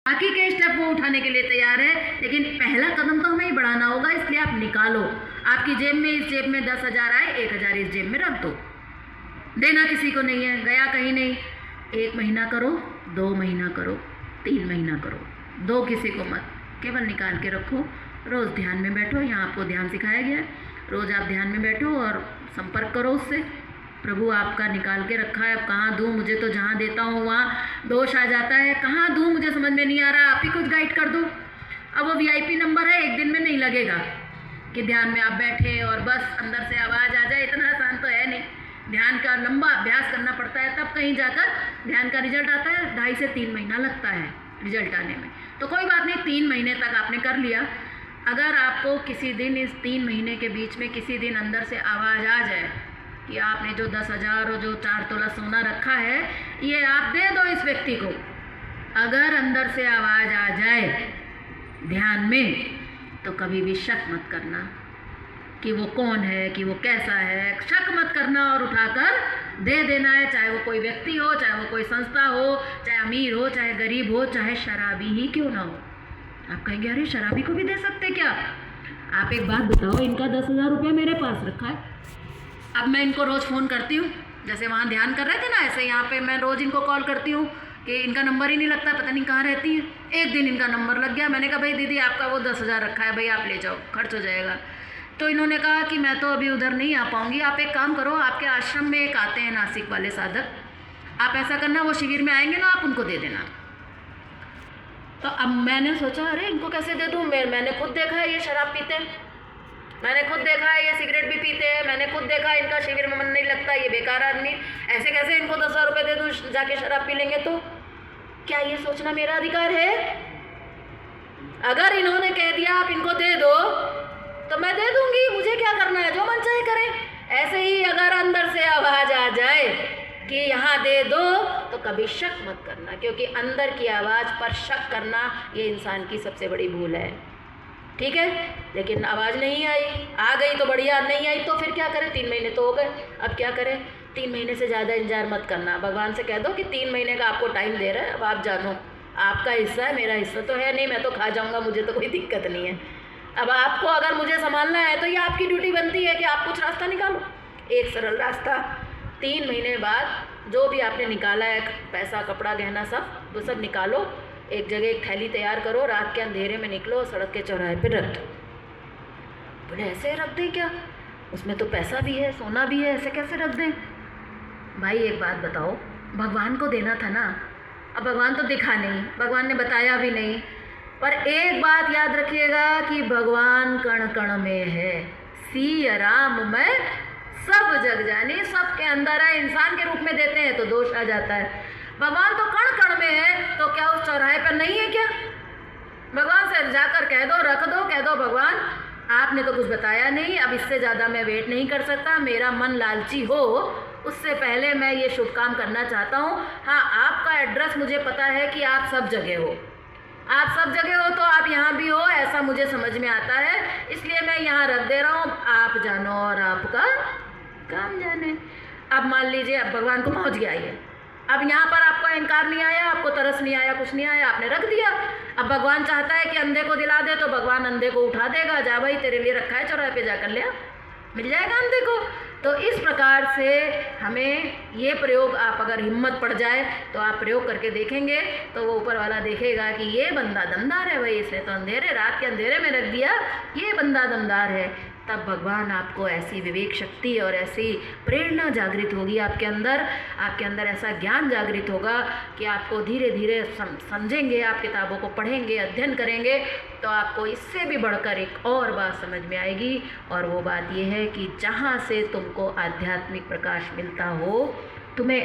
बाकी के स्टेप वो उठाने के लिए तैयार है, लेकिन पहला कदम तो हमें ही बढ़ाना होगा। इसलिए आप निकालो, आपकी जेब में, इस जेब में 10,000 आए, 1,000 इस जेब में रख दो। देना किसी को नहीं है, गया कहीं नहीं। 1 महीना करो, 2 महीना करो, 3 महीना करो, दो किसी को मत, केवल निकाल के रखो। रोज़ ध्यान में बैठो, यहाँ आपको ध्यान सिखाया गया है। रोज़ आप ध्यान में बैठो और संपर्क करो उससे। प्रभु आपका निकाल के रखा है, अब कहाँ दूँ, मुझे तो जहाँ देता हूँ वहाँ दोष आ जाता है, कहाँ दूँ मुझे समझ में नहीं आ रहा, आप ही कुछ गाइड कर दो। अब वो VIP नंबर है, एक दिन में नहीं लगेगा कि ध्यान में आप बैठे और बस अंदर से आवाज़ आ जाए, इतना आसान तो है नहीं। ध्यान का लंबा अभ्यास करना पड़ता है, तब कहीं जाकर ध्यान का रिजल्ट आता है। 2.5 से 3 महीना लगता है रिजल्ट आने में। तो कोई बात नहीं, 3 महीने तक आपने कर लिया। अगर आपको किसी दिन इस 3 महीने के बीच में किसी दिन अंदर से आवाज़ आ जाए कि आपने जो 10,000 और जो 4 तोला सोना रखा है, ये आप दे दो इस व्यक्ति को, अगर अंदर से आवाज़ आ जाए ध्यान में, तो कभी भी शक मत करना कि वो कौन है, कि वो कैसा है। शक मत करना और उठाकर दे देना है, चाहे वो कोई व्यक्ति हो, चाहे वो कोई संस्था हो, चाहे अमीर हो, चाहे गरीब हो, चाहे शराबी ही क्यों ना हो। आप कहेंगे अरे शराबी को भी दे सकते क्या? आप एक बात बताओ, इनका 10,000 रुपया मेरे पास रखा है, अब मैं इनको रोज़ फ़ोन करती हूँ, जैसे वहाँ ध्यान कर रहे थे ना, ऐसे यहाँ पे मैं रोज़ इनको कॉल करती हूँ कि इनका नंबर ही नहीं लगता, पता नहीं कहाँ रहती है। एक दिन इनका नंबर लग गया, मैंने कहा भाई दीदी आपका वो 10,000 रखा है, भाई आप ले जाओ, खर्च हो जाएगा। तो इन्होंने कहा कि मैं तो अभी उधर नहीं आ पाऊँगी, आप एक काम करो, आपके आश्रम में एक आते हैं नासिक वाले साधक, आप ऐसा करना, वो शिविर में आएंगे ना, आप उनको दे देना। तो अब मैंने सोचा अरे इनको कैसे दे दूँ, मैंने खुद देखा है ये शराब पीते हैं, मैंने खुद देखा है ये सिगरेट भी पीते हैं, मैंने खुद देखा है इनका शिविर में मन नहीं लगता, ये बेकार आदमी, ऐसे कैसे इनको 10,000 रुपये दे दूँ, जाके शराब पी लेंगे। तो क्या ये सोचना मेरा अधिकार है? अगर इन्होंने कह दिया आप इनको दे दो तो मैं दे दूंगी, मुझे क्या करना है, जो मन चाहे करें। ऐसे ही अगर अंदर से आवाज़ आ जाए कि यहाँ दे दो, तो कभी शक मत करना, क्योंकि अंदर की आवाज़ पर शक करना ये इंसान की सबसे बड़ी भूल है। ठीक है, लेकिन आवाज़ नहीं आई, आ गई तो बढ़िया, नहीं आई तो फिर क्या करें, 3 महीने तो हो गए, अब क्या करें। 3 महीने से ज़्यादा इंतजार मत करना, भगवान से कह दो कि 3 महीने का आपको टाइम दे रहा है, अब आप जानो, आपका हिस्सा है, मेरा हिस्सा तो है नहीं, मैं तो खा जाऊँगा, मुझे तो कोई दिक्कत नहीं है। अब आपको अगर मुझे संभालना है तो ये आपकी ड्यूटी बनती है कि आप कुछ रास्ता निकालो, एक सरल रास्ता। 3 महीने बाद जो भी आपने निकाला है, पैसा, कपड़ा, गहना, सब वो सब निकालो, एक जगह एक थैली तैयार करो, रात के अंधेरे में निकलो, सड़क के चौराहे पे रख दो। बोले ऐसे रख दें क्या, उसमें तो पैसा भी है, सोना भी है, ऐसे कैसे रख दें? भाई एक बात बताओ, भगवान को देना था ना, अब भगवान तो दिखा नहीं, भगवान ने बताया भी नहीं, पर एक बात याद रखिएगा कि भगवान कण कण में है, सिय राम में सब जग जानी, सबके अंदर है। इंसान के रूप में देते हैं तो दोष आ जाता है, भगवान तो कण कण में है, तो क्या उस चौराहे पर नहीं है क्या? भगवान से जाकर कह दो, रख दो, कह दो भगवान आपने तो कुछ बताया नहीं, अब इससे ज़्यादा मैं वेट नहीं कर सकता, मेरा मन लालची हो उससे पहले मैं ये शुभ काम करना चाहता हूँ। हाँ, आपका एड्रेस मुझे पता है कि आप सब जगह हो, आप सब जगह हो, तो आप यहाँ भी हो ऐसा मुझे समझ में आता है, इसलिए मैं यहाँ रख दे रहा हूँ, आप जानो और आपका काम जाने। अब मान लीजिए अब भगवान को पहुँच गया ये, अब यहाँ पर आपको इनकार नहीं आया, आपको तरस नहीं आया, कुछ नहीं आया, आपने रख दिया। अब भगवान चाहता है कि अंधे को दिला दे, तो भगवान अंधे को उठा देगा, जा भाई तेरे लिए रखा है चौराहे पे, जाकर ले आ, मिल जाएगा अंधे को। तो इस प्रकार से हमें ये प्रयोग, आप अगर हिम्मत पड़ जाए तो आप प्रयोग करके देखेंगे, तो वो ऊपर वाला देखेगा कि ये बंदा दमदार है, भाई इसने तो अंधेरे, रात के अंधेरे में रख दिया, ये बंदा दमदार है। तब भगवान आपको ऐसी विवेक शक्ति और ऐसी प्रेरणा जागृत होगी आपके अंदर ऐसा ज्ञान जागृत होगा कि आपको धीरे धीरे समझेंगे, आप किताबों को पढ़ेंगे, अध्ययन करेंगे, तो आपको इससे भी बढ़कर एक और बात समझ में आएगी, और वो बात ये है कि जहाँ से तुमको आध्यात्मिक प्रकाश मिलता हो, तुम्हें